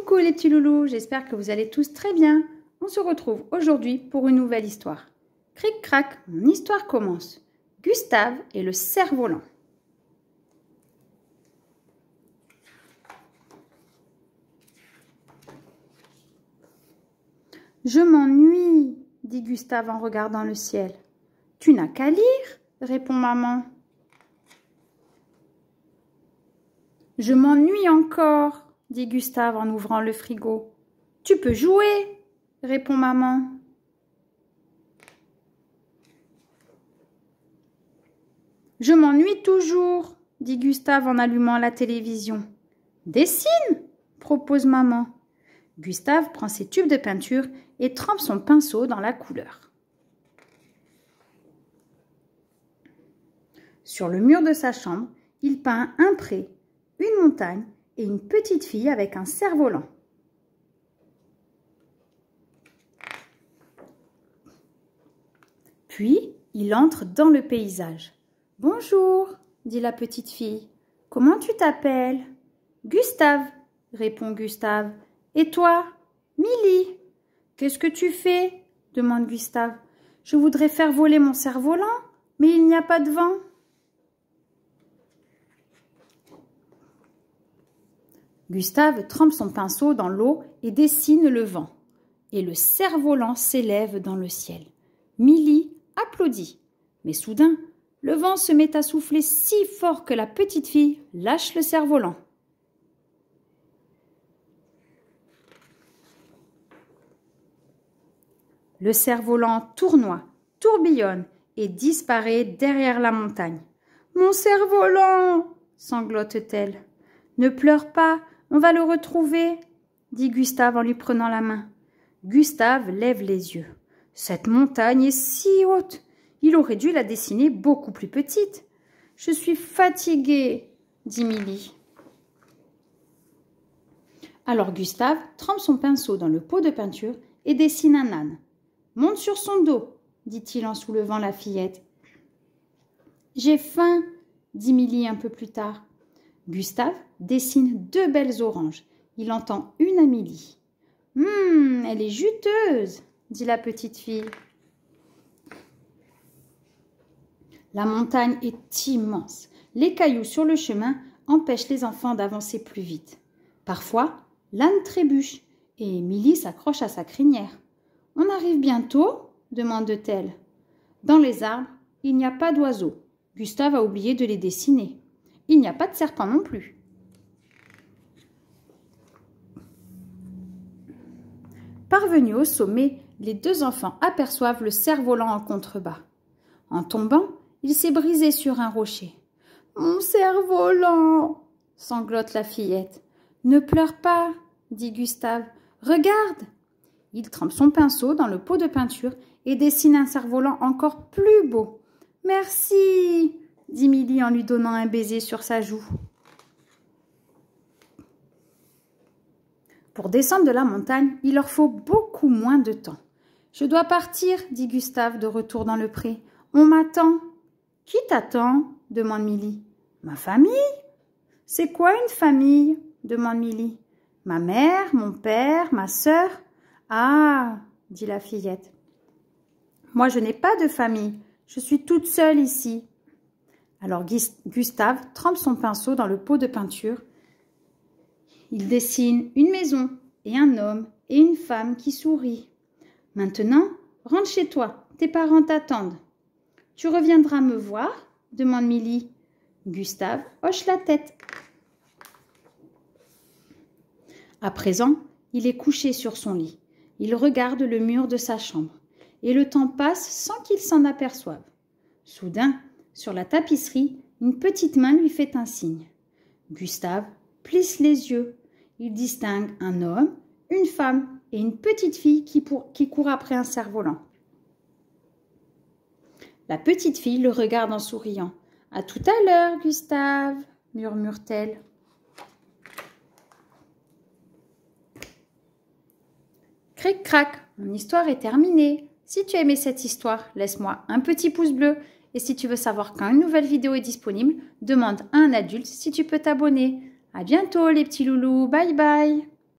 Coucou les petits loulous, j'espère que vous allez tous très bien. On se retrouve aujourd'hui pour une nouvelle histoire. Cric-crac, mon histoire commence. Gustave et le cerf-volant. Je m'ennuie, dit Gustave en regardant le ciel. Tu n'as qu'à lire, répond maman. Je m'ennuie encore, dit Gustave en ouvrant le frigo. Tu peux jouer, répond maman. Je m'ennuie toujours, dit Gustave en allumant la télévision. Dessine, propose maman. Gustave prend ses tubes de peinture et trempe son pinceau dans la couleur. Sur le mur de sa chambre, il peint un pré, une montagne et une petite fille avec un cerf-volant. Puis, il entre dans le paysage. « Bonjour, dit la petite fille. Comment tu t'appelles ? Gustave, répond Gustave. Et toi ? Milly. Qu'est-ce que tu fais ? Demande Gustave. Je voudrais faire voler mon cerf-volant, mais il n'y a pas de vent. Gustave trempe son pinceau dans l'eau et dessine le vent. Et le cerf-volant s'élève dans le ciel. Milly applaudit. Mais soudain, le vent se met à souffler si fort que la petite fille lâche le cerf-volant. Le cerf-volant tournoie, tourbillonne et disparaît derrière la montagne. « Mon cerf-volant !» sanglote-t-elle. « Ne pleure pas, on va le retrouver !» dit Gustave en lui prenant la main. Gustave lève les yeux. « Cette montagne est si haute ! Il aurait dû la dessiner beaucoup plus petite. »« Je suis fatiguée, » dit Milly. Alors Gustave trempe son pinceau dans le pot de peinture et dessine un âne. « Monte sur son dos, » dit-il en soulevant la fillette. « J'ai faim, » dit Milly un peu plus tard. Gustave dessine deux belles oranges. Il en tend une à Milly. « Elle est juteuse, » dit la petite fille. La montagne est immense. Les cailloux sur le chemin empêchent les enfants d'avancer plus vite. Parfois, l'âne trébuche et Milly s'accroche à sa crinière. « On arrive bientôt ?» demande-t-elle. Dans les arbres, il n'y a pas d'oiseaux. Gustave a oublié de les dessiner. Il n'y a pas de serpent non plus. Parvenus au sommet, les deux enfants aperçoivent le cerf-volant en contrebas. En tombant, il s'est brisé sur un rocher. « Mon cerf-volant !» sanglote la fillette. « Ne pleure pas, » dit Gustave. « Regarde !» Il trempe son pinceau dans le pot de peinture et dessine un cerf-volant encore plus beau. « Merci !» dit Milly en lui donnant un baiser sur sa joue. Pour descendre de la montagne, il leur faut beaucoup moins de temps. « Je dois partir, » dit Gustave de retour dans le pré. « On m'attend. »« Qui t'attend ?» demande Milly. « Ma famille. »« C'est quoi une famille ?» demande Milly. « Ma mère, mon père, ma sœur. »« Ah !» dit la fillette. « Moi, je n'ai pas de famille. Je suis toute seule ici. » Alors Gustave trempe son pinceau dans le pot de peinture. Il dessine une maison et un homme et une femme qui sourit. « Maintenant, rentre chez toi, tes parents t'attendent. »« Tu reviendras me voir ?» demande Milly. Gustave hoche la tête. À présent, il est couché sur son lit. Il regarde le mur de sa chambre. Et le temps passe sans qu'il s'en aperçoive. Soudain, sur la tapisserie, une petite main lui fait un signe. Gustave plisse les yeux. Il distingue un homme, une femme et une petite fille qui court après un cerf-volant. La petite fille le regarde en souriant. « À tout à l'heure, Gustave !» murmure-t-elle. Cric-crac, mon histoire est terminée. Si tu as aimé cette histoire, laisse-moi un petit pouce bleu. Et si tu veux savoir quand une nouvelle vidéo est disponible, demande à un adulte si tu peux t'abonner. À bientôt les petits loulous, bye bye.